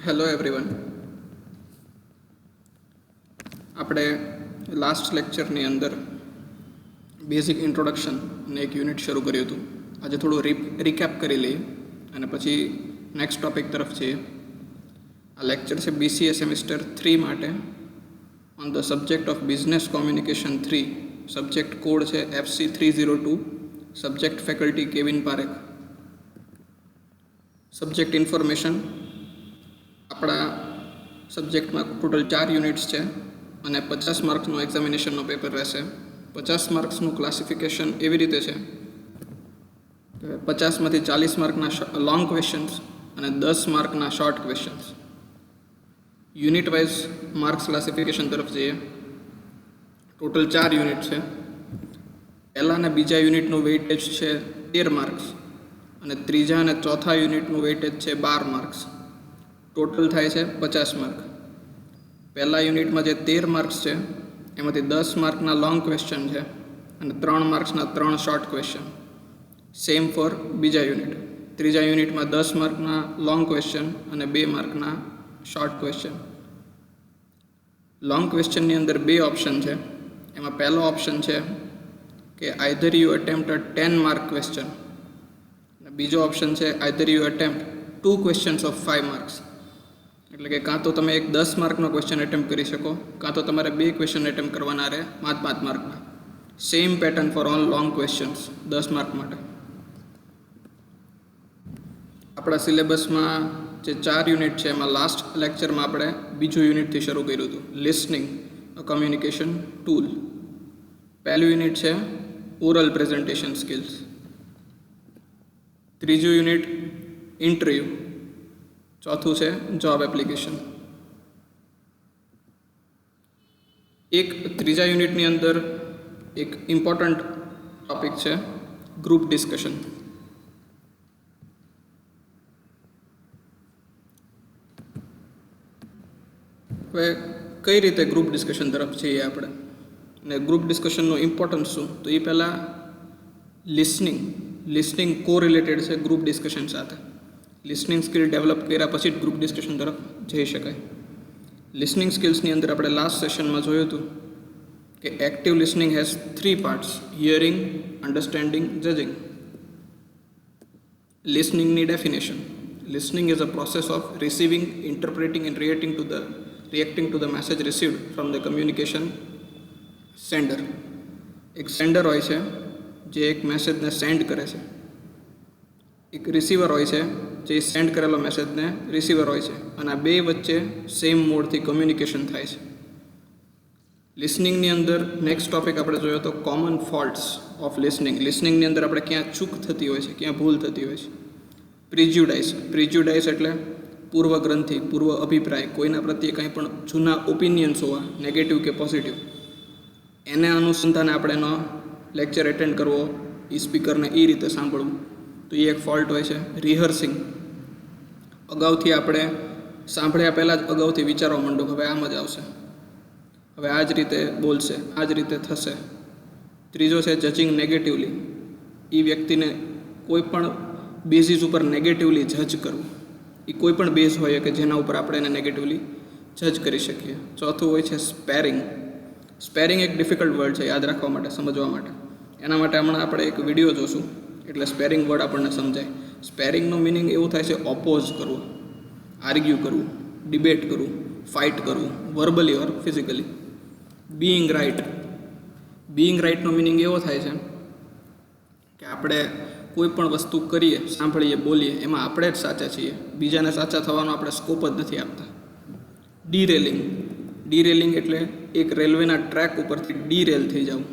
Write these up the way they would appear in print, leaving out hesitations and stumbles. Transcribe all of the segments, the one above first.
Hello everyone. આપણે last લેક્ચરની અંદર basic introduction ને એક યુનિટ શરૂ કર્યું હતું. આજે થોડું રિકેપ કરી લઈએ અને પછી નેક્સ્ટ ટોપિક તરફ જઈએ. આ લેક્ચર છે BCA સેમિસ્ટર 3 માટે on the subject of business communication 3. Subject code છે FC302. Subject faculty Kevin Parekh. Subject information. આપણા સબ્જેક્ટમાં ટોટલ 4 યુનિટ્સ છે અને 50 માર્ક્સનું એક્ઝામિનેશનનો પેપર રહેશે. 50 માર્ક્સનું ક્લાસિફિકેશન એવી રીતે છે કે 50માંથી 40 માર્કના લોંગ ક્વેશ્ચન્સ અને 10 માર્કના short questions. Unit wise marks classification તરફ જઈએ. ટોટલ 4 યુનિટ છે. પહેલા અને બીજા યુનિટનું વેઇટેજ છે 13 માર્ક્સ અને ત્રીજા અને ચોથા યુનિટનું વેઇટેજ છે 12 માર્ક્સ. ટોટલ થાય છે 50 માર્ક. પહેલા યુનિટમાં જે 13 માર્ક્સ છે એમાંથી 10 માર્કના લોંગ ક્વેશ્ચન છે અને 3 માર્ક્સના 3 શોર્ટ ક્વેશ્ચન. સેમ ફોર બીજા યુનિટ. ત્રીજા યુનિટમાં 10 માર્કના લોંગ ક્વેશ્ચન અને 2 માર્કના શોર્ટ ક્વેશ્ચન. લોંગ ક્વેશ્ચનની અંદર 2 ઓપ્શન છે. એમાં પહેલો ઓપ્શન છે કે either you attempt a 10 mark question અને બીજો ઓપ્શન છે either you attempt 2 questions of 5 marks. એટલે કે કાં તો તમે એક 10 માર્કનો ક્વેશ્ચન એટેમ્પ્ટ કરી શકો, કાં તો તમારે 2 ક્વેશ્ચન એટેમ્પ્ટ કરવાના રહે 5 માર્કના. Same pattern for all long questions 10 mark માટે. આપણા સિલેબસમાં જે 4 યુનિટ છે એમાં લાસ્ટ લેક્ચરમાં આપણે બીજું યુનિટથી શરૂ કર્યું હતું, લિસનિંગ અ કમ્યુનિકેશન ટૂલ. પહેલું યુનિટ છે ઓરલ પ્રેઝન્ટેશન સ્કિલ્સ. ત્રીજું યુનિટ ઇન્ટરવ્યૂ. ચોથું છે જોબ એપ્લિકેશન. ત્રીજા યુનિટની અંદર એક ઇમ્પોર્ટન્ટ ટોપિક છે ગ્રુપ ડિસ્કશન. હવે કઈ રીતે ગ્રુપ ડિસ્કશન તરફ જઈએ આપણે ને ગ્રુપ ડિસ્કશનનું ઇમ્પોર્ટન્સ શું, તો એ પહેલાં લિસનિંગ કોરિલેટેડ છે ગ્રુપ ડિસ્કશન સાથે. લિસનિંગ સ્કિલ ડેવલપ કર્યા પછી જ ગ્રુપ ડિસ્કશન તરફ જઈ શકાય. લિસનિંગ સ્કિલ્સની અંદર આપણે લાસ્ટ સેશનમાં જોયું હતું કે active listening has 3 parts: hearing, understanding, judging. લિસનિંગની definition: listening is a process of receiving, interpreting and reacting to the message received from the communication sender. એક સેન્ડર હોય છે જે એક મેસેજને સેન્ડ કરે છે, એક રિસીવર હોય છે જે સેન્ડ કરેલો મેસેજને રિસીવર હોય છે, અને આ બે વચ્ચે સેમ મોડથી કમ્યુનિકેશન થાય છે. લિસનિંગની અંદર નેક્સ્ટ ટોપિક આપણે જોયો તો કોમન ફોલ્ટ્સ ઓફ લિસનિંગ. લિસનિંગની અંદર આપણે ક્યાં ચૂક થતી હોય છે, ક્યાં ભૂલ થતી હોય છે. પ્રિજ્યુડાઇસ એટલે પૂર્વગ્રંથિ, પૂર્વ અભિપ્રાય, કોઈના પ્રત્યે કંઈ પણ જૂના ઓપિનિયન્સ હોવા, નેગેટિવ કે પોઝિટિવ, એને અનુસંધાને આપણે એનો લેક્ચર એટેન્ડ કરવો, એ સ્પીકરને એ રીતે સાંભળવું, તો એ એક ફોલ્ટ હોય છે. રિહર્સિંગ: અગાઉથી આપણે સાંભળ્યા પહેલાં જ અગાઉથી વિચારવા માંડો કે હવે આમ જ આવશે, હવે આ જ રીતે બોલશે, આ જ રીતે થશે. ત્રીજો છે જજિંગ નેગેટિવલી: એ વ્યક્તિને કોઈ પણ બેઝિસ ઉપર નેગેટિવલી જજ કરવું. એ કોઈ પણ બેઝ હોય કે જેના ઉપર આપણે એને નેગેટિવલી જજ કરી શકીએ. ચોથું હોય છે સ્પેરિંગ એક ડિફિકલ્ટ વર્ડ છે યાદ રાખવા માટે, સમજવા માટે. એના માટે હમણાં આપણે એક વિડીયો જોશું એટલે સ્પેરિંગ વર્ડ આપણને સમજાય. સ્પેરિંગનો મિનિંગ એવું થાય છે ઓપોઝ કરવું, આર્ગ્યુ કરવું, ડિબેટ કરવું, ફાઇટ કરવું, વર્બલી ઓર ફિઝિકલી. બીઇંગ રાઇટનો મિનિંગ એવો થાય છે કે આપણે કોઈ પણ વસ્તુ કરીએ, સાંભળીએ, બોલીએ, એમાં આપણે જ સાચા છીએ, બીજાને સાચા થવાનો આપણે સ્કોપ જ નથી આપતા. ડીરેલિંગ એટલે એક રેલવેના ટ્રેક ઉપરથી ડીરેલ થઈ જવું.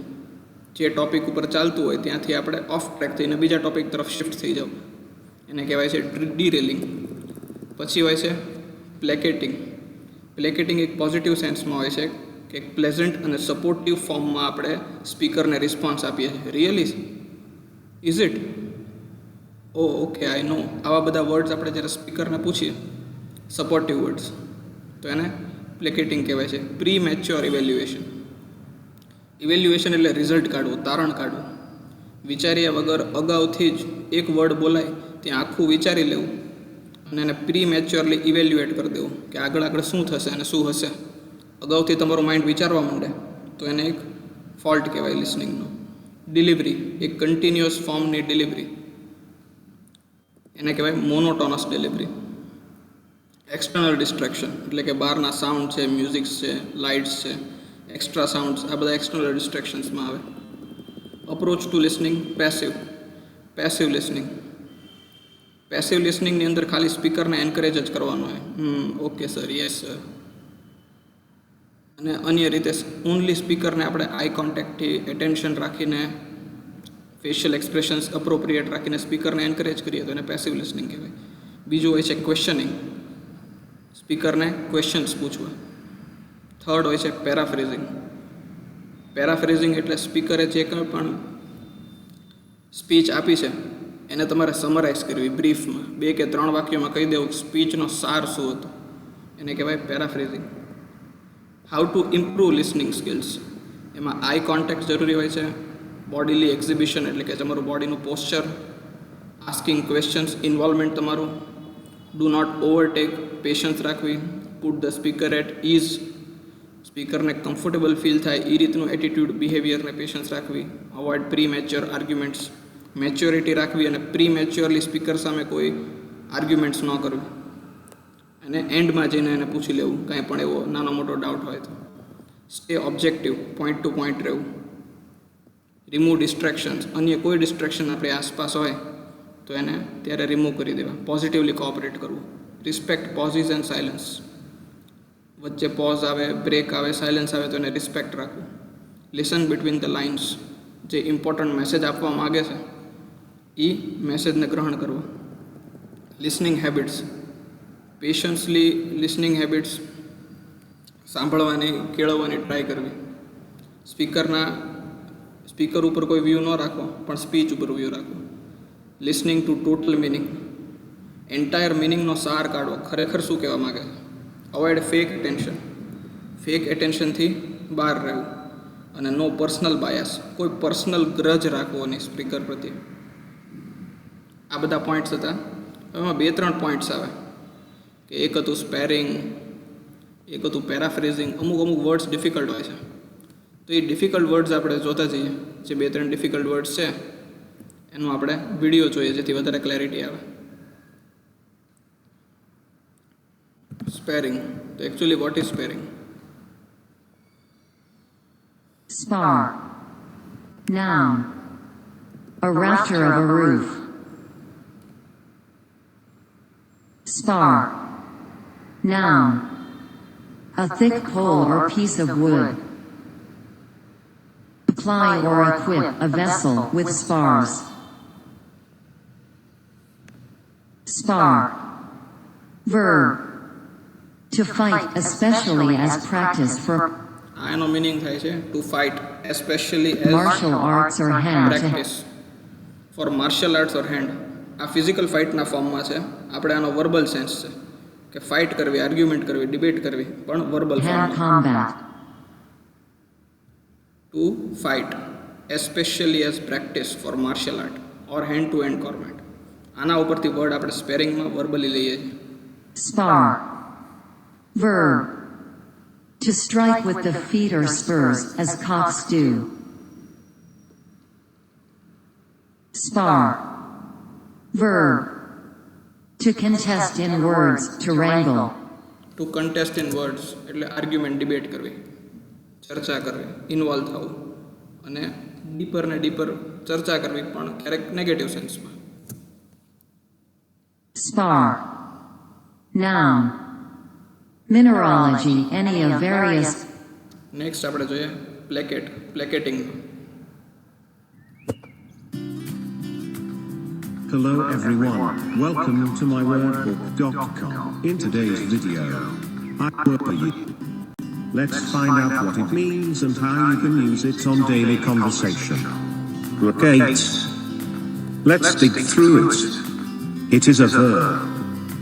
જે ટૉપિક ઉપર ચાલતું હોય ત્યાંથી આપણે ઓફ ટ્રેક થઈને બીજા ટૉપિક તરફ શિફ્ટ થઈ જવું, એને કહેવાય છે ડીરેલિંગ. પછી હોય છે પ્લેકેટિંગ એક પોઝિટિવ સેન્સમાં હોય છે કે એક પ્લેઝન્ટ અને સપોર્ટિવ ફોર્મમાં આપણે સ્પીકરને રિસ્પોન્સ આપીએ છીએ. રિયલી? Is it? ઓકે, આઈ નો. આવા બધા વર્ડ્સ આપણે જ્યારે સ્પીકરને પૂછીએ, સપોર્ટિવ વર્ડ્સ, તો એને પ્લેકેટિંગ કહેવાય છે. પ્રી મેચ્યોર ઇવેલ્યુએશન એટલે રિઝલ્ટ કાઢવું, તારણ કાઢવું. વિચાર્યા વગર અગાઉથી જ એક વર્ડ બોલાય ત્યાં આખું વિચારી લેવું અને એને પ્રી મેચ્યોરલી ઇવેલ્યુએટ કરી દેવું કે આગળ શું થશે અને શું હશે. અગાઉથી તમારું માઇન્ડ વિચારવા માંડે તો એને એક ફોલ્ટ કહેવાય લિસનિંગનો. ડિલિવરી, એક કન્ટિન્યુઅસ ફોર્મની ડિલિવરી, એને કહેવાય મોનોટોનસ ડિલિવરી. એક્સટર્નલ ડિસ્ટ્રેક્શન એટલે કે બહારના સાઉન્ડ છે, મ્યુઝિક્સ છે, લાઇટ્સ છે, એક્સ્ટ્રા સાઉન્ડ્સ, આ બધા એક્સટર્નલ ડિસ્ટ્રેક્શન્સમાં આવે. Approach to listening passive listening. Passive લિસનિંગની અંદર ખાલી સ્પીકરને એન્કરેજ જ કરવાનો હોય, ઓકે સર, યસ સર. અને અન્ય રીતે ઓનલી સ્પીકરને આપણે આઈ કોન્ટેક્ટથી એટેન્શન રાખીને, ફેશિયલ એક્સપ્રેશન્સ અપ્રોપ્રિએટ રાખીને સ્પીકરને એન્કરેજ કરીએ તો એને પેસિવ લિસનિંગ કહેવાય. બીજું હોય છે ક્વેશ્ચનિંગ, સ્પીકરને ક્વેશ્ચન્સ પૂછવા. થર્ડ હોય છે પેરાફ્રેઝિંગ એટલે સ્પીકરે જે કંઈ પણ સ્પીચ આપી છે એને તમારે સમરાઇઝ કરવી બ્રીફમાં, 2 કે 3 વાક્યોમાં કહી દેવું સ્પીચનો સાર શું હતો, એને કહેવાય paraphrasing. How to improve listening skills, એમાં આઈ કોન્ટેક્ટ જરૂરી હોય છે, બોડીલી એક્ઝિબિશન એટલે કે તમારું બોડીનું પોસ્ચર, આસ્કિંગ ક્વેશ્ચન્સ, ઇન્વોલ્વમેન્ટ તમારું, ડુ નોટ ઓવરટેક, પેશન્સ રાખવી, put the speaker at ease, સ્પીકરને કમ્ફર્ટેબલ ફીલ થાય એ રીતનું એટીટ્યૂડ, બિહેવિયરને પેશન્સ રાખવી, avoid premature arguments, maturity રાખવી અને પ્રી મેચ્યોરલી સ્પીકર સામે કોઈ આર્ગ્યુમેન્ટ્સ ન કરવી. અને એન્ડમાં જઈને એને પૂછી લેવું કાંઈ પણ એવો નાનો મોટો ડાઉટ હોય તો. Stay objective, point to point રહેવું. રિમૂવ ડિસ્ટ્રેક્શન્સ, અન્ય કોઈ ડિસ્ટ્રેક્શન આપણી આસપાસ હોય તો એને ત્યારે રિમૂવ કરી દેવા. પોઝિટિવલી કોઓપરેટ કરવું. રિસ્પેક્ટ પોઝિસ એન્ડ સાયલન્સ, વચ્ચે પોઝ આવે, બ્રેક આવે, સાયલન્સ આવે તો એને રિસ્પેક્ટ રાખવું. લિસન બિટવીન ધ લાઇન્સ, જે ઇમ્પોર્ટન્ટ મેસેજ આપવા માગે છે એ મેસેજને ગ્રહણ કરવો. લિસનિંગ હેબિટ્સ, પેશન્સલી લિસનિંગ હેબિટ્સ, સાંભળવાની, કેળવવાની ટ્રાય કરવી. સ્પીકર ઉપર કોઈ વ્યૂ ન રાખવો પણ સ્પીચ ઉપર વ્યૂ રાખવો. Listening to total meaning, entire મિનિંગનો સાર કાઢવો, ખરેખર શું કહેવા માગે છે. અવોઇડ ફેક એટેન્શનથી બહાર રહેવું. અને નો પર્સનલ બાયસ, કોઈ પર્સનલ ગ્રજ રાખવો નહીં સ્પીકર પ્રત્યે. આ બધા પોઈન્ટ્સ હતા. એમાં 2-3 પોઈન્ટ્સ આવે કે એક હતું સ્પેરિંગ, એક હતું પેરાફ્રેઝિંગ. અમુક વર્ડ્સ ડિફિકલ્ટ હોય છે તો એ ડિફિકલ્ટ વર્ડ્સ આપણે જોતા જઈએ. જે 2-3 ડિફિકલ્ટ વર્ડ્સ છે એનું આપણે વિડીયો જોઈએ જેથી વધારે ક્લેરિટી આવે. સ્પેરિંગ, તો actually what is sparring? Spar. Noun. A rafter of a roof. Spar. Noun. A thick pole or piece of wood. Apply or equip a vessel with spars. Spar. Verb. To fight, especially as practice for આનો meaning થાય છે to fight especially as martial arts or hand to practice for martial arts or hand. આ physical ફાઇટના ફોર્મમાં છે. આપણે આનો verbal sense છે કે ફાઇટ કરવી, આર્ગ્યુમેન્ટ કરવી, ડિબેટ કરવી, પણ વર્બલ hand ફોર્મમાં. combat. To fight especially as practice for martial art or hand to hand combat. આના ઉપરથી વર્ડ આપણે સ્પેરિંગમાં વર્બલી લઈએ છીએ. Spar. Verb. To strike with the feet or spurs, as cocks do. Spar. Verb. To contest in words, to wrangle. To contest in words એટલે argument, debate કરવી, ચર્ચા કરવી, involve થવું અને ડીપર ને ડીપર ચર્ચા કરવી, પણ ક્યારેક નેગેટિવ સેન્સમાં. Spar. Noun. Mineralogy, any of various. Next આપણે જોઈએ પ્લેકેટિંગ. Hello everyone, welcome to my wordbook.com. In today's video, I will you. Let's find out what it means and how you can use it on daily conversation. Placate. Let's dig through it. It is a verb.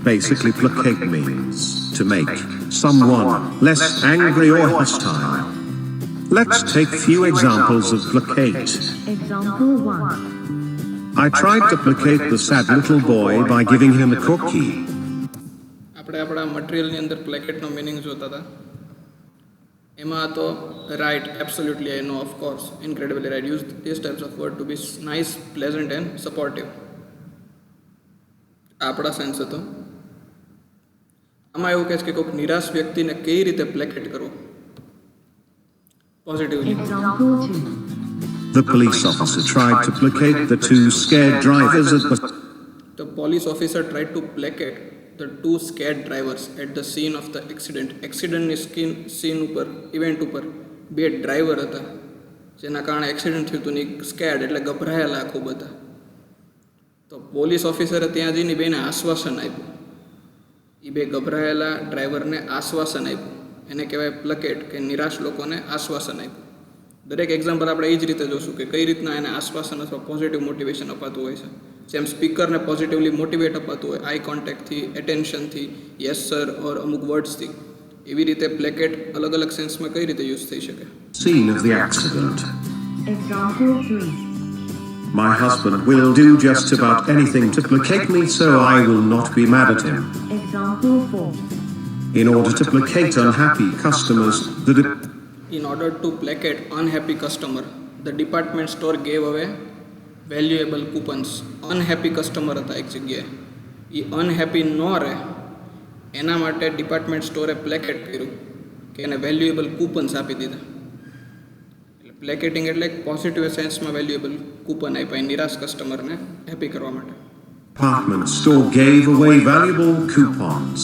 Basically, placate means to make someone less angry or hostile. Let's take few examples of placate. Example 1. I tried to placate the sad little boy by giving him a cookie. આપણે આપણા મટીરિયલની અંદર પ્લેકેટનો meaning જોતા હતા. એમાં તો right, absolutely, I know, of course, incredibly right, use this types of word to be nice, pleasant and supportive. આપણા sense હતો. આમાં એવું કહે છે કે કોઈક નિરાશ વ્યક્તિને કઈ રીતે પ્લેકેટ કરવો positively. Example 2. The police officer tried to placate the two scared drivers at the The police officer tried to placate the two scared drivers at the scene of the accident. એક્સિડન્ટની સીન ઉપર, event ઉપર બે driver હતા જેના કારણે accident થયું હતું ને સ્કેર્ડ એટલે ગભરાયેલા ખૂબ હતા. તો પોલીસ ઓફિસરે ત્યાં જઈને બેને આશ્વાસન આપ્યું. એ બે ગભરાયેલા ડ્રાઈવરને આશ્વાસન આપ્યું. એને કહેવાય પ્લકેટ, કે નિરાશ લોકોને આશ્વાસન આપ્યું. દરેક એક્ઝામ્પલ આપણે એ જ રીતે જોશું કે કઈ રીતના એને આશ્વાસન અથવા પોઝિટિવ મોટિવેશન અપાતું હોય છે. જેમ સ્પીકરને પોઝિટિવલી મોટિવેટ અપાતું હોય આઈ કોન્ટેક્ટથી, એટેન્શનથી, યસ સર ઓર અમુક વર્ડ્સથી, એવી રીતે પ્લેકેટ અલગ અલગ સેન્સમાં કઈ રીતે યુઝ થઈ શકે. scene of the accident. Example 3. My husband will do just about anything to placate me, so I will not be mad at him. Example 4. In order to placate unhappy customers, In order to placate unhappy customer, the department store gave away valuable coupons. Unhappy customer હતા એક જગ્યાએ, એ unhappy ન રહે એના માટે department સ્ટોરે પ્લેકેટ કર્યું કે એને વેલ્યુએબલ કૂપન્સ આપી દીધા. એટલે પ્લેકેટિંગ એટલે પોઝિટિવ સેન્સમાં વેલ્યુએબલ કૂપન આપ્યા નિરાશ કસ્ટમરને હેપી કરવા માટે. department store gave away valuable coupons.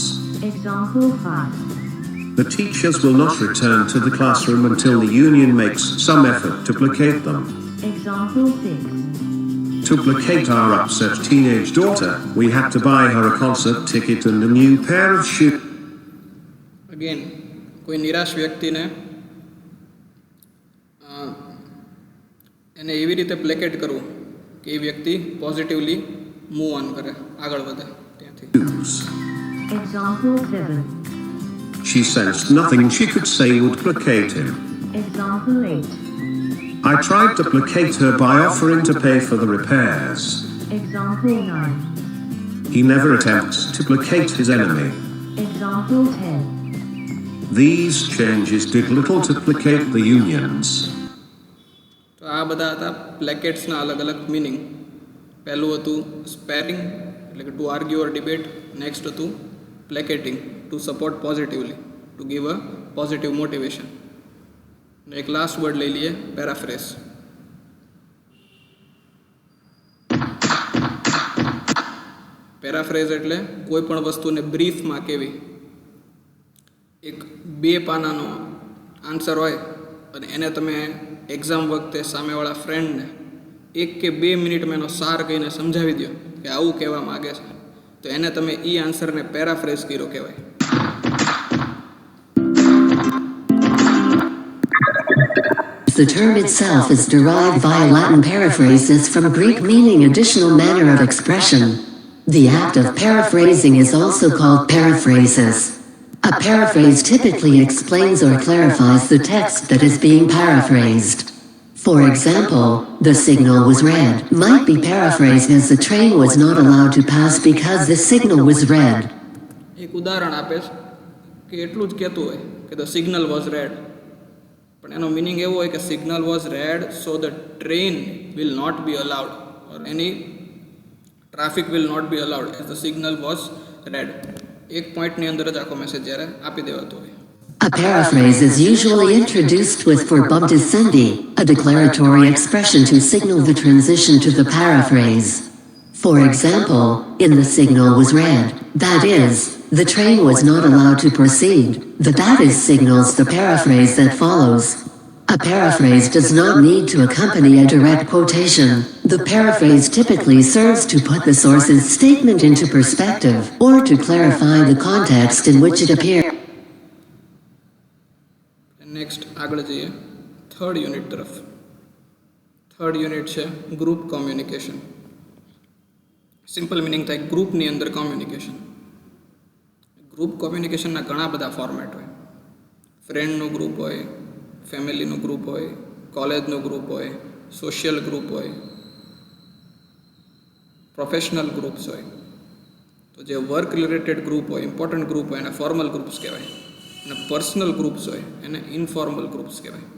Example 5. The teachers will not return to the classroom until the union makes some effort to placate them. Example 6. To placate our upset teenage daughter, we had to buy her a concert ticket and a new pair of shoes. Again, કોઈ નિરાશ વ્યક્તિને એને એવી રીતે પ્લેકેટ કરવું કે એ વ્યક્તિ positively move on કરે, આગળ વધે ત્યાંથી. Example 7. She sensed nothing she could say would placate him. Example 8. I tried to placate her by offering to pay for the repairs. Example 9. He never attempts to placate his enemy. Example 10. These changes did little to placate the unions. તો આ બધા હતા પ્લેકેટ્સના અલગ અલગ meaning. પહેલું હતું sparring, એટલે કે to argue or debate. Next હતું placating, to support positively, to give a positive motivation. એક લાસ્ટ વર્ડ લઈ લઈએ, પેરાફ્રેઝ. પેરાફ્રેઝ એટલે કોઈ પણ વસ્તુને બ્રીફમાં કહેવી. એક 2 પાનાનો આન્સર હોય અને એને તમે એક્ઝામ વખતે સામેવાળા ફ્રેન્ડને 1 કે 2 મિનિટમાં એનો સાર કહીને સમજાવી દો કે આવું કહેવા માગે છે, તો એને તમે એ આન્સરને પેરાફ્રેઝ કર્યો કહેવાય. The term itself is derived via Latin paraphrases from Greek meaning additional manner of expression. The act of paraphrasing is also called paraphrases. A paraphrase typically explains or clarifies the text that is being paraphrased. For example, the signal was red might be paraphrased as the train was not allowed to pass because the signal was red. એક ઉદાહરણ આપે છે કે એટલું જ કહેતું હોય કે ધ સિગ્નલ વોઝ રેડ, પણ એનો મિનિંગ એવો હોય કે signal was red so the train will not be allowed or any traffic will not be allowed as the signal was red. એક પોઈન્ટની અંદર જ આખો મેસેજ જ્યારે આપી દેવાતો હોય. A paraphrase is usually introduced with verbum descendi, a declaratory expression to signal the transition to the paraphrase. For example, in the signal was red, that is, the train was not allowed to proceed. The that is signals the paraphrase that follows. A paraphrase does not need to accompany a direct quotation. The paraphrase typically serves to put the source's statement into perspective or to clarify the context in which it appears. Next આગળ જઈએ third unit તરફ. Third unit છે group communication. Simple meaning થાય ગ્રુપની અંદર communication. Group કોમ્યુનિકેશનના ઘણા બધા ફોર્મેટ હોય. ફ્રેન્ડનું ગ્રુપ હોય, ફેમિલીનું ગ્રુપ હોય, કોલેજનું ગ્રુપ હોય, સોશિયલ ગ્રુપ હોય, પ્રોફેશનલ ગ્રુપ્સ હોય. તો જે વર્ક રિલેટેડ ગ્રુપ હોય, ઇમ્પોર્ટન્ટ ગ્રુપ હોય એને ફોર્મલ ગ્રુપ્સ કહેવાય, અને પર્સનલ ગ્રુપ્સ હોય એને ઇનફોર્મલ ગ્રુપ્સ કહેવાય.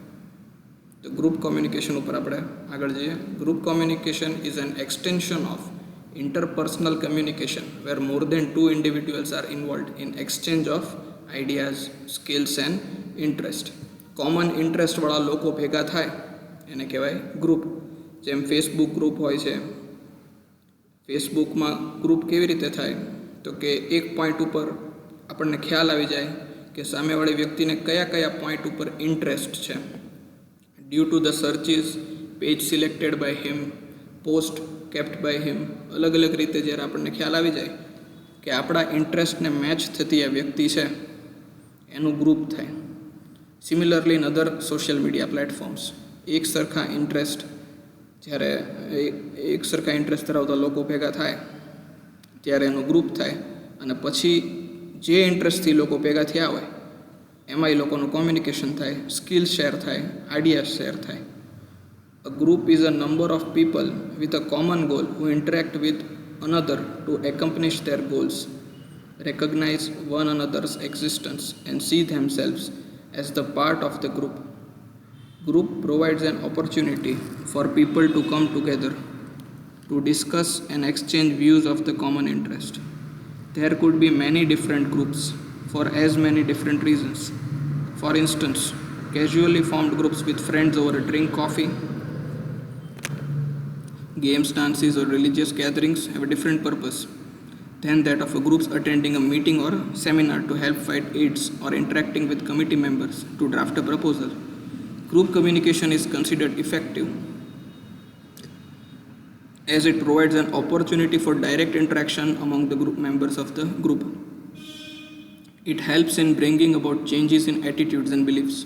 તો ગ્રુપ કોમ્યુનિકેશન ઉપર આપણે આગળ જઈએ. Group communication is an extension of interpersonal communication where more than two individuals are involved in exchange of ideas, skills and interest. Common ઇન્ટરેસ્ટવાળા લોકો ભેગા થાય એને કહેવાય ગ્રુપ. જેમ ફેસબુક ગ્રુપ હોય છે. ફેસબુકમાં ગ્રુપ કેવી રીતે થાય તો કે એક પોઈન્ટ ઉપર આપણને ખ્યાલ આવી જાય કે સામેવાળી વ્યક્તિને કયા કયા પોઈન્ટ ઉપર ઇન્ટરેસ્ટ છે. Due to the searches, page selected by him, post kept by him, અલગ અલગ રીતે જ્યારે આપણને ખ્યાલ આવી જાય કે આપણા ઇન્ટરેસ્ટને મેચ થતી આ વ્યક્તિ છે એનું ગ્રુપ થાય. Similarly in other social media platforms એક સરખા ઇન્ટરેસ્ટ ધરાવતા લોકો ભેગા થાય ત્યારે એનું ગ્રુપ થાય, અને પછી જે ઇન્ટરેસ્ટથી લોકો ભેગા થયા હોય એમાં એ લોકોનું કોમ્યુનિકેશન થાય, સ્કિલ શેર થાય, આઈડિયા શેર થાય. A group is a number of people with a common goal who interact with another to accomplish their goals, recognize one another's existence, and see themselves as the part of the group. Group provides an opportunity for people to come together to discuss and exchange views of the common interest. There could be many different groups for as many different reasons. For instance, casually formed groups with friends over a drink, coffee, games, dances or religious gatherings have a different purpose than that of a groups attending a meeting or seminar to help fight AIDS or interacting with committee members to draft a proposal. Group communication is considered effective as it provides an opportunity for direct interaction among the group members of the group. It helps in bringing about changes in attitudes and beliefs.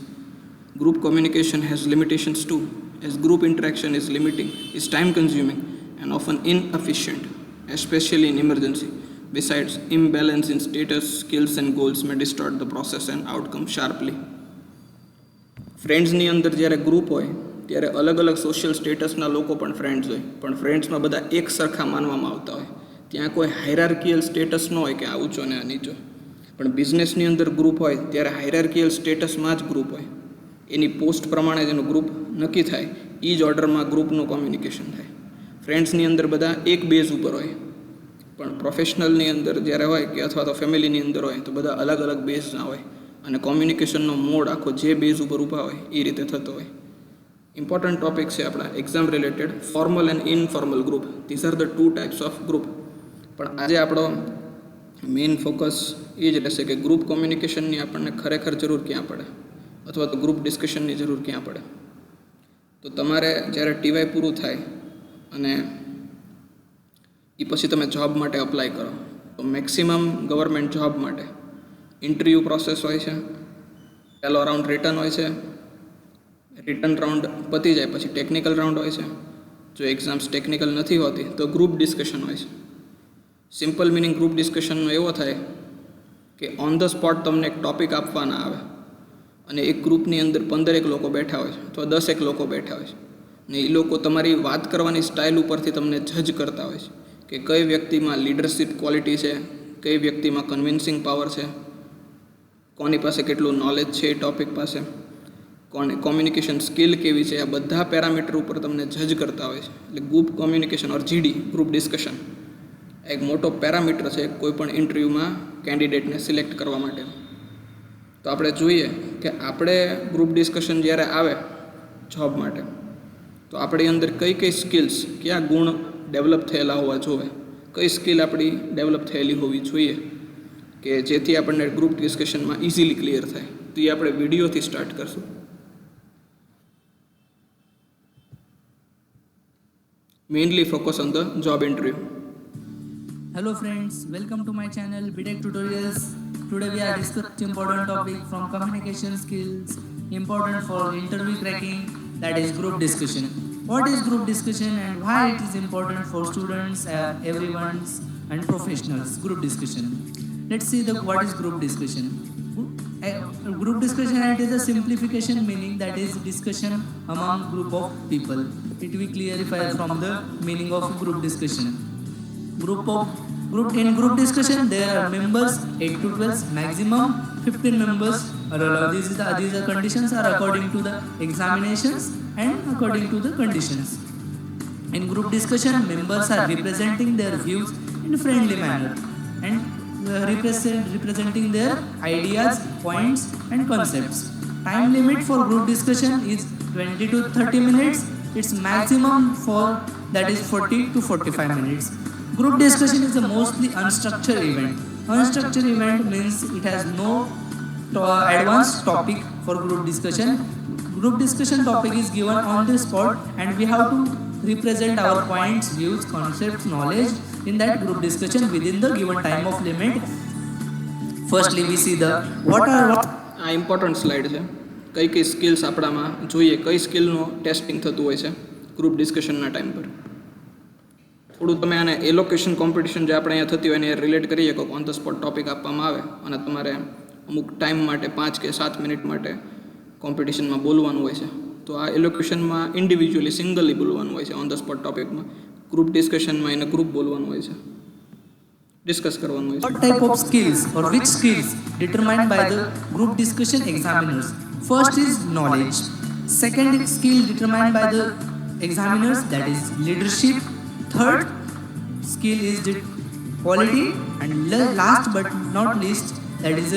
Group communication has limitations too, as group interaction is limiting, is time consuming and often inefficient, especially in emergency. Besides, imbalance in status, skills and goals may distort the process and outcome sharply. ફ્રેન્ડ્સની અંદર જ્યારે group હોય ત્યારે અલગ અલગ social સ્ટેટસના લોકો પણ friends હોય, પણ ફ્રેન્ડ્સમાં બધા એક સરખા માનવામાં આવતા હોય. ત્યાં કોઈ હાયરાર્કિયલ સ્ટેટસ ન હોય કે આ ઊંચો ને આ નીચો. પણ બિઝનેસની અંદર ગ્રુપ હોય ત્યારે હાયરાર્કિયલ સ્ટેટસમાં જ ગ્રુપ હોય. એની પોસ્ટ પ્રમાણે જેનું ગ્રુપ નક્કી થાય એ જ ઓર્ડરમાં ગ્રુપનું કોમ્યુનિકેશન થાય. ફ્રેન્ડ્સની અંદર બધા એક બેઝ ઉપર હોય, પણ પ્રોફેશનલની અંદર જ્યારે હોય કે અથવા તો ફેમિલીની અંદર હોય તો બધા અલગ અલગ બેઝના હોય, અને કોમ્યુનિકેશનનો મોડ આખો જે બેઝ ઉપર ઊભા હોય એ રીતે થતો હોય. ઇમ્પોર્ટન્ટ ટોપિક છે આપણા exam related, formal and informal group. This are the two types of group. પણ આજે આપણો મેઇન ફોકસ એ જ રહેશે કે ગ્રુપ કોમ્યુનિકેશનની આપણને ખરેખર જરૂર ક્યાં પડે, અથવા તો ગ્રુપ ડિસ્કશનની જરૂર ક્યાં પડે. તો તમારે જ્યારે ટીવાય પૂરું થાય અને એ પછી તમે જોબ માટે અપ્લાય કરો તો મેક્સિમમ ગવર્મેન્ટ જોબ માટે ઇન્ટરવ્યૂ પ્રોસેસ હોય છે. પહેલો રાઉન્ડ રિટર્ન હોય છે, રિટર્ન રાઉન્ડ પતી જાય પછી ટેકનિકલ રાઉન્ડ હોય છે. જો એક્ઝામ્સ ટેકનિકલ નથી હોતી તો ગ્રુપ ડિસ્કશન હોય છે. સિમ્પલ મિનિંગ ગ્રુપ ડિસ્કશનનો એવો થાય કે ઓન ધ સ્પોટ તમને એક ટૉપિક આપવાના આવે અને એક ગ્રુપની અંદર 15 લોકો બેઠા હોય છે અથવા 10 લોકો બેઠા હોય છે, ને એ લોકો તમારી વાત કરવાની સ્ટાઇલ ઉપરથી તમને જજ કરતા હોય છે કે કઈ વ્યક્તિમાં લીડરશિપ ક્વોલિટી છે, કઈ વ્યક્તિમાં કન્વિન્સિંગ પાવર છે, કોની પાસે કેટલું નોલેજ છે એ ટૉપિક પાસે, કોને કોમ્યુનિકેશન સ્કિલ કેવી છે. આ બધા પેરામીટર ઉપર તમને જજ કરતા હોય છે. એટલે ગ્રુપ કોમ્યુનિકેશન ઓર જીડી, ગ્રુપ ડિસ્કશન, એક મોટો પેરામીટર છે કોઈ પણ ઇન્ટરવ્યૂમાં કેન્ડિડેટને સિલેક્ટ કરવા માટે. તો આપણે જોઈએ કે આપણે ગ્રુપ ડિસ્કશન જ્યારે આવે જોબ માટે તો આપણી અંદર કઈ કઈ સ્કિલ્સ, કયા ગુણ ડેવલપ થયેલા હોવા જોઈએ, કઈ સ્કિલ આપણી ડેવલપ થયેલી હોવી જોઈએ કે જેથી આપણને ગ્રુપ ડિસ્કશનમાં ઇઝીલી ક્લિયર થાય. તો એ આપણે વિડીયોથી સ્ટાર્ટ કરશું. Mainly focus on the job interview. Hello friends, welcome to my channel BTech Tutorials. Today we are discussing important topic from communication skills important for interview cracking, that is group discussion. What is group discussion and why it is important for students, everyone's and professionals? Group discussion. Let's see what is group discussion. Group discussion, it is a simplification meaning, that is discussion among group of people. It will clarify from the meaning of group discussion. Group of In group discussion, there are members 8 to 12, maximum 15 members are allowed. These are conditions are according to the examinations and according to the conditions. In group discussion, members are representing their views in a friendly manner and representing their ideas, points and concepts. Time limit for group discussion is 20 to 30 minutes. Its maximum for that is 40 to 45 minutes. Group discussion is a mostly unstructured event. Unstructured event means it has no advanced topic for group discussion. Group discussion topic is given on the spot and we have to represent our points, views, concepts, knowledge in that group discussion within the given time of limit. Firstly, we see the what આ important slide છે. કઈ કઈ skills આપણામાં જોઈએ, કઈ સ્કિલનું testing થતું હોય છે ગ્રુપ ડિસ્કશનના ટાઈમ પર. થોડું તમે આને એલોકેશન કોમ્પિટિશન જે આપણે અહીંયા થતી હોય એને રિલેટ કરી શકો. ઓન ધ સ્પોટ ટોપિક આપવામાં આવે અને તમારે અમુક ટાઈમ માટે 5 કે 7 મિનિટ માટે કોમ્પિટિશનમાં બોલવાનું હોય છે. તો આ એલોકેશનમાં ઇન્ડિવિજ્યુઅલી સિંગલી બોલવાનું હોય છે ઓન ધ સ્પોટ ટોપિકમાં. ગ્રુપ ડિસ્કશનમાં એને ગ્રુપ બોલવાનું હોય છે, ડિસ્કસ કરવાનું હોય છે. what type of skills or which skills determined by the group discussion examiners. First is knowledge. Second skill determined by the examiners, that is leadership. Third skill is the quality, and last but not least, that is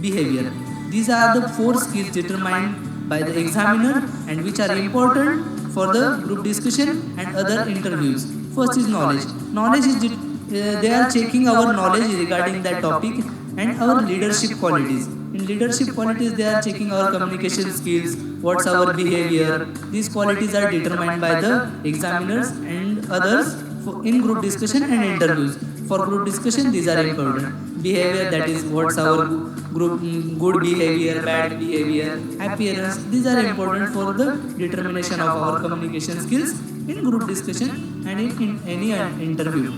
behavior. These are the 4 skills determined by the examiner and which are important for the group discussion and other interviews. First is knowledge. Knowledge is they are checking our knowledge regarding that topic and our leadership qualities. In leadership qualities, they are checking our communication skills, what's our behavior. These qualities are determined by the examiners and others in group discussion and interviews. For group discussion, these are important. Behavior, that is what's our group good behavior, bad behavior, appearance. These are important for the determination of our communication skills in group discussion and in any interview.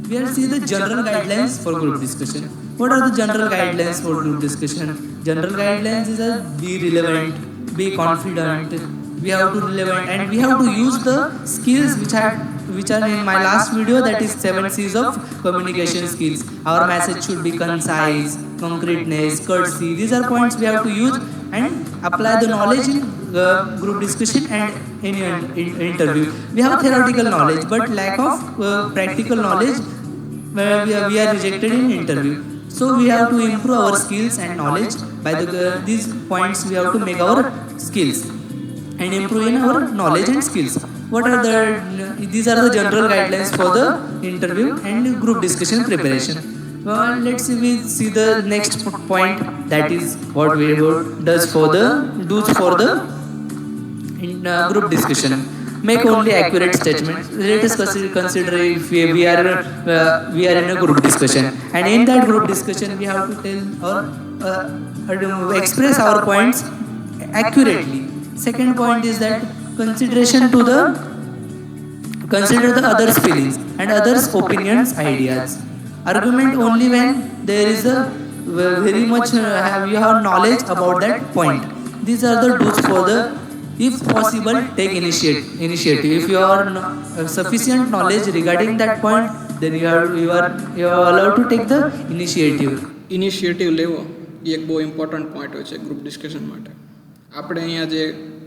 We will see the general guidelines for group discussion. What are the general guidelines for group discussion? General guidelines is be relevant, be confident. We have to relevant and we have to use the skills which are in my last video, that is 7 C's of communication skills. Our message should be concise, concreteness, courtesy. These are points we have to use and apply the knowledge in group discussion and any interview. We have theoretical knowledge but lack of practical knowledge where we are rejected in interview. So we have to improve our skills and knowledge by these points. We have to make our skills and improve in our knowledge and skills. What are these are the general guidelines for the interview and group discussion preparation. Well, let's see the next point, that is what we does for the group discussion. Make only accurate statements. Let us consider if we are in a group discussion, and in that group discussion we have to tell or express our points accurately. Second point is that consider the others' feelings and others' opinions, ideas. Argument only when there is a very much you have knowledge about that point. These are the do's for the, if possible, take initiative. If you are sufficient knowledge regarding that point, then you are allowed to take the initiative. Initiative લેવો એ એક બહુ important point હોય છે group discussion માટે. આપણે અહીંયા જે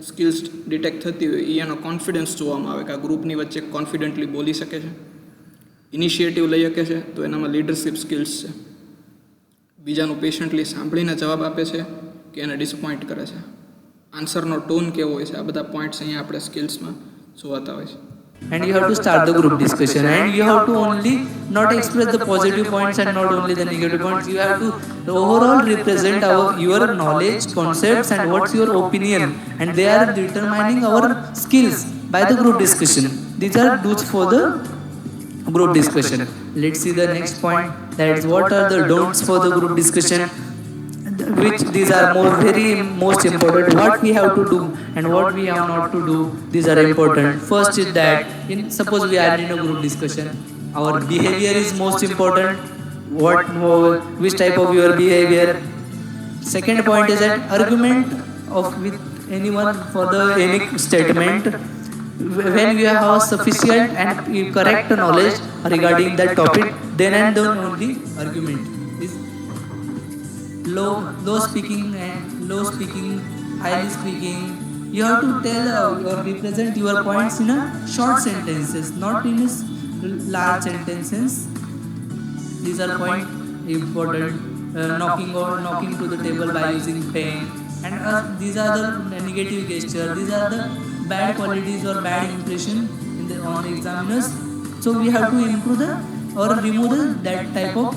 skills detect થતી હોય એ એનો કોન્ફિડન્સ જોવામાં આવે કે આ ગ્રુપની વચ્ચે કોન્ફિડન્ટલી બોલી શકે છે, ઇનિશિયેટિવ લઈ શકે છે, તો એનામાં લીડરશિપ સ્કિલ્સ છે. બીજાનું પેશન્ટલી સાંભળીને જવાબ આપે છે કે એને ડિસપોઇન્ટ કરે છે, આન્સરનો ટોન કેવો હોય છે, આ બધા પોઈન્ટ્સ અહીંયા આપણે સ્કિલ્સમાં જોવાતા હોય છે. And you have to start the group discussion, and you have to only not express the positive points and not only the negative points. You have to overall represent your knowledge, concepts and what's your opinion, and they are determining our skills by the group discussion. These are do's for the group discussion. Let's see the next point, that is what are the don'ts for the group discussion, which these are most important. What we have to do and what we have not to do, these are important. First is that suppose we are in a group discussion, our behavior is most important. Which type of your behavior. Second point is that argument with anyone for any statement. when we have sufficient and correct knowledge regarding that topic, then and then only argument is low speaking, highly speaking. You have to tell or represent your points in a short sentences, not in large sentences. These are quite important. Knocking to the table by using pen, and these are the negative gesture. These are the bad qualities or bad impression on the examiners. So we have to improve or remove that type of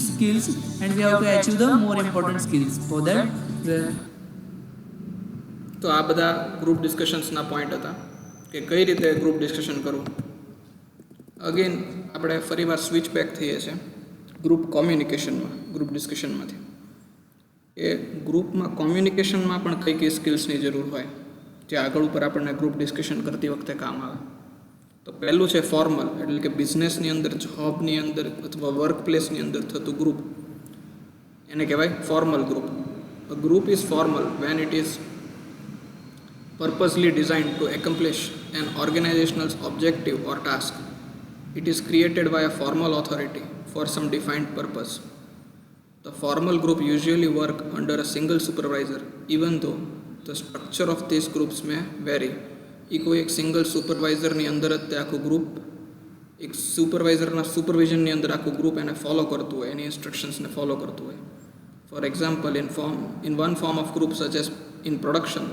skills, and we have to achieve the more important skills. For that, તો આ બધા group ડિસ્કશન્સના point હતા કે કઈ રીતે group discussion કરવું. Again આપણે ફરીવાર સ્વિચ બેક થઈએ છીએ ગ્રુપ કોમ્યુનિકેશનમાં, ગ્રુપ ડિસ્કશનમાંથી. એ ગ્રુપમાં કોમ્યુનિકેશનમાં પણ કઈ કઈ સ્કિલ્સની જરૂર હોય જે આગળ ઉપર આપણને ગ્રુપ ડિસ્કશન કરતી વખતે કામ આવે. તો પહેલું છે ફોર્મલ, એટલે કે બિઝનેસની અંદર, જોબની અંદર અથવા વર્ક પ્લેસની અંદર થતું ગ્રુપ, એને કહેવાય formal group. A group is formal when it is purposely designed to accomplish an organizational objective or task. It is created by a formal authority for some defined purpose. The formal group usually work under a single supervisor, even though the structure of these groups may vary. કોઈ એક single સુપરવાઇઝરની અંદર જ તે આખું group, એક સુપરવાઇઝરના સુપરવિઝનની અંદર આખું group એને ફોલો કરતું હોય, એની ઇન્સ્ટ્રક્શન્સને ફોલો કરતું હોય. For example, in one form of group such as in production,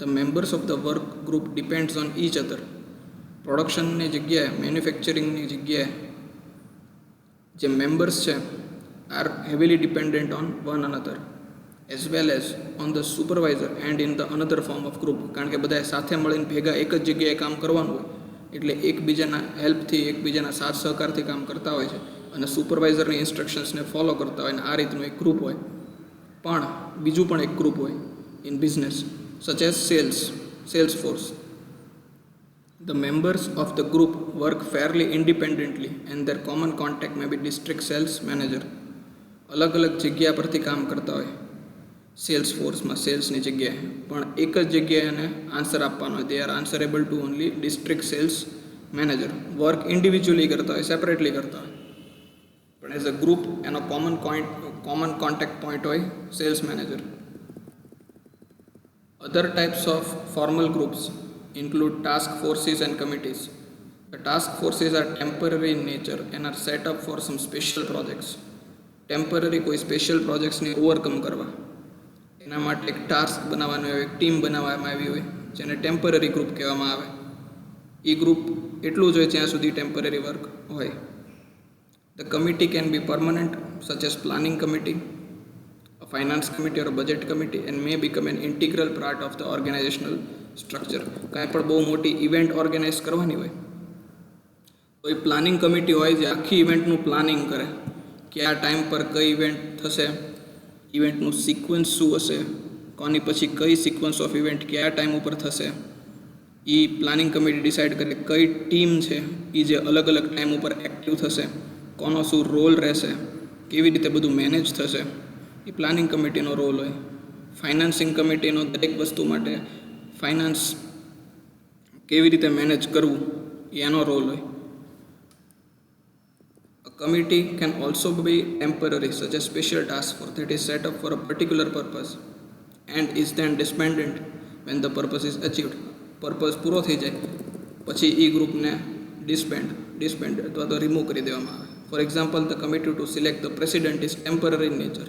the members of the work group depends on each other. પ્રોડક્શનની જગ્યાએ, મેન્યુફેક્ચરિંગની જગ્યાએ જે મેમ્બર્સ છે are heavily dependent on one another as well as on the supervisor and in the another form of group. કારણ કે બધાએ સાથે મળીને ભેગા એક જ જગ્યાએ કામ કરવાનું હોય, એટલે એકબીજાના હેલ્પથી, એકબીજાના સાથ સહકારથી કામ કરતા હોય છે અને સુપરવાઇઝરની ઇન્સ્ટ્રક્શન્સને ફોલો કરતા હોય, અને આ રીતનું એક ગ્રુપ હોય. પણ બીજું પણ એક ગ્રુપ હોય in business, such as sales force. The members of the group work fairly independently and their common contact may be district sales manager. અલગ અલગ જગ્યા પરથી કામ કરતા હોય સેલ્સ ફોર્સમાં, સેલ્સની જગ્યાએ, પણ એક જ જગ્યાએ એને આન્સર આપવાનો હોય. They are answerable to only district sales manager. Work individually કરતા હોય, સેપરેટલી કરતા હોય, પણ એઝ અ ગ્રુપ એનો કોમન કોન્ટેક્ટ પોઈન્ટ હોય sales manager. Other types of formal groups include task forces and committees. The task forces are temporary in nature and are set up for some special projects. Temporary કોઈ special પ્રોજેક્ટ્સને overcome કરવા, એના માટે એક task બનાવવાનું હોય, એક team બનાવવામાં આવી હોય, જેને ટેમ્પરરી ગ્રુપ કહેવામાં આવે. એ ગ્રુપ એટલું જ હોય જ્યાં સુધી ટેમ્પરરી વર્ક હોય. The committee can be permanent, such as planning committee, a finance committee or a budget committee, and may become an integral part of the organizational structure. કાંઈ પણ બહુ મોટી ઇવેન્ટ ઓર્ગેનાઇઝ કરવાની હોય તો એ પ્લાનિંગ કમિટી હોય જે આખી ઇવેન્ટનું પ્લાનિંગ કરે કે આ ટાઈમ પર કઈ ઇવેન્ટ થશે, ઇવેન્ટનું સિક્વન્સ શું હશે, કોની પછી કઈ સિક્વન્સ ઓફ ઇવેન્ટ કયા ટાઈમ ઉપર થશે. એ પ્લાનિંગ કમિટી ડિસાઇડ કરે કઈ ટીમ છે એ જે અલગ અલગ ટાઈમ ઉપર એક્ટિવ થશે, કોનો શું રોલ રહેશે, કેવી રીતે બધું મેનેજ થશે. એ પ્લાનિંગ કમિટીનો રોલ હોય. ફાઇનાન્સિંગ કમિટીનો દરેક વસ્તુ માટે ફાઇનાન્સ કેવી રીતે મેનેજ કરવું એનો રોલ હોય. A committee can also be temporary, such as special task force that is set up for a particular purpose and is then disbanded when the purpose is achieved. Purpose પૂરો થઈ જાય પછી એ ગ્રુપને ડિસ્બેન્ડ અથવા તો remove કરી દેવામાં આવે. For example, the committee to select the president is temporary in nature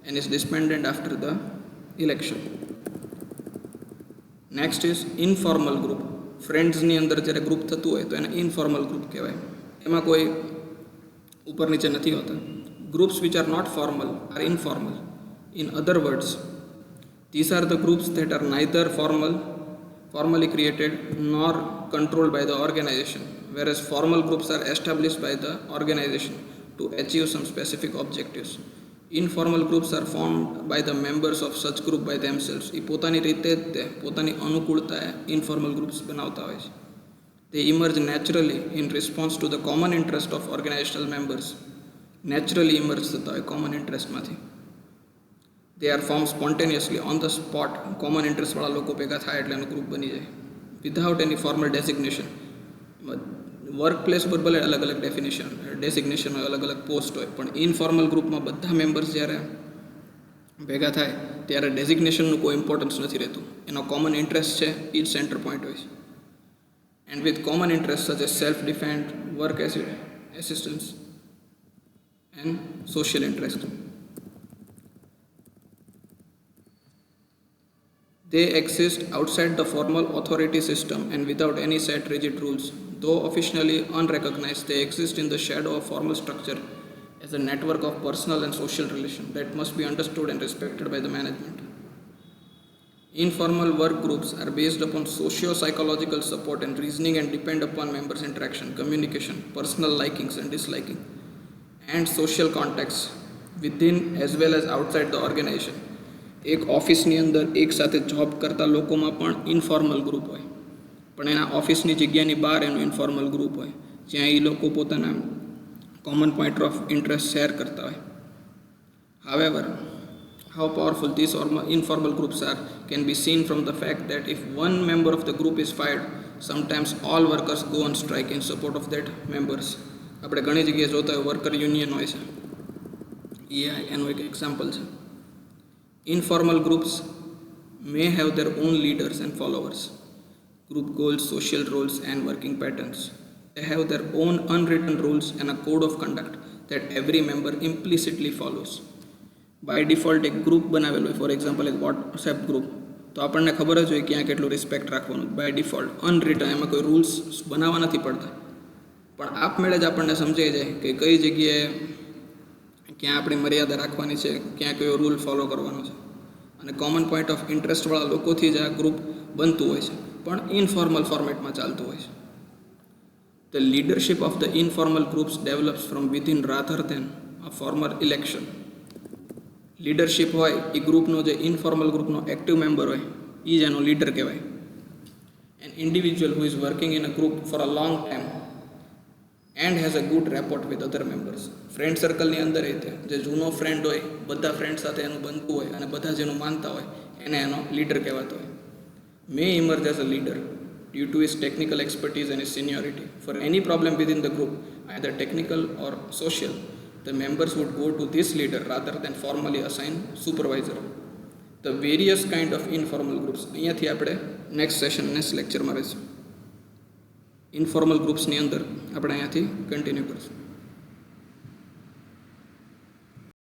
and is disbanded after the election. Next is informal group. ફ્રેન્ડ્સની અંદર જ્યારે ગ્રુપ થતું હોય તો એને ઇનફોર્મલ ગ્રુપ કહેવાય. એમાં કોઈ ઉપર નીચે નથી હોતા. Groups which are not formal are informal. In other words, these are the groups that are neither formally created nor controlled by the organization, whereas formal groups are established by the organization to achieve some specific objectives. Informal groups are formed by the members of such group by themselves. એ પોતાની રીતે જ તે પોતાની અનુકૂળતાએ informal groups બનાવતા હોય છે. They emerge naturally in response to the common interest of organizational members. Naturally emerge થતા હોય common interestમાંથી. They are formed spontaneously on the spot. common interest વાળા લોકો ભેગા થાય એટલે એનું ગ્રુપ બની જાય. વિધાઉટ એની ફોર્મલ ડેઝિગ્નેશન. વર્ક પ્લેસ પર ભલે અલગ અલગ ડેઝિગ્નેશન હોય, અલગ અલગ પોસ્ટ હોય, પણ ઇનફોર્મલ ગ્રુપમાં બધા મેમ્બર્સ જ્યારે ભેગા થાય ત્યારે ડેઝિગ્નેશનનું કોઈ ઇમ્પોર્ટન્સ નથી રહેતું. એનો કોમન ઇન્ટરેસ્ટ છે એ જ સેન્ટર પોઈન્ટ હોય છે. And with common interest such as self defend, work assistance and social interest. They exist outside the formal authority system and without any set rigid rules. Though officially unrecognized, they exist in the shadow of formal structure as a network of personal and social relations that must be understood and respected by the management. Informal work groups are based upon socio-psychological support and reasoning and depend upon members' interaction, communication, personal likings and disliking, and social contacts within as well as outside the organization. એક ઓફિસની અંદર એક સાથે job કરતા લોકોમાં પણ informal group હોય, પણ એના ઓફિસની જગ્યાની બહાર એનું ઇન્ફોર્મલ ગ્રુપ હોય, જ્યાં એ લોકો પોતાના common point of interest share કરતા હોય. However, how powerful these informal groups are can be seen from the fact that if one member of the group is fired, sometimes all workers go on strike in support of that members. આપણે ઘણી જગ્યાએ જોતા હોય worker union હોય છે, એ એનું એક example છે. Informal groups may have their own leaders and followers, group goals, social roles and working patterns. They have their own unwritten rules and a code of conduct that every member implicitly follows. By default એક group બનાવેલું હોય, for example એક WhatsApp group, તો આપણને ખબર જ હોય ક્યાં કેટલું રિસ્પેક્ટ રાખવાનું. બાય ડિફોલ્ટ અનરિટન, એમાં કોઈ રૂલ્સ બનાવવા નથી પડતા, પણ આપમેળે જ આપણને સમજાઈ જાય કે કઈ જગ્યાએ ક્યાં આપણી મર્યાદા રાખવાની છે, ક્યાં કયો રૂલ ફોલો કરવાનો છે. અને કોમન પોઈન્ટ ઓફ ઇન્ટરેસ્ટવાળા લોકોથી જ આ ગ્રુપ બનતું હોય છે, પણ ઇનફોર્મલ ફોર્મેટમાં ચાલતું હોય છે. The leadership of the informal groups develops from within rather than a formal election. Leadership હોય એ ગ્રુપનો, જે ઇનફોર્મલ ગ્રુપનો એક્ટિવ મેમ્બર હોય એ જ એનો લીડર કહેવાય. An individual who is working in a group for a long time and has a good rapport with other members. Friend સર્કલની અંદર રીતે જે જૂનો ફ્રેન્ડ હોય, બધા ફ્રેન્ડ સાથે એનું બનતું હોય અને બધા જેનું માનતા હોય, એને એનો લીડર કહેવાતો હોય. May emerge as a leader due to his technical expertise and his seniority. For any problem within the group, either technical or social, the members would go to this leader rather than formally assign supervisor. The various kind of informal groups. અહીંયાથી આપણે next session, next લેક્ચરમાં રહીશું. Informal ગ્રુપ્સની અંદર આપણે અહીંયાથી continue કરીશું.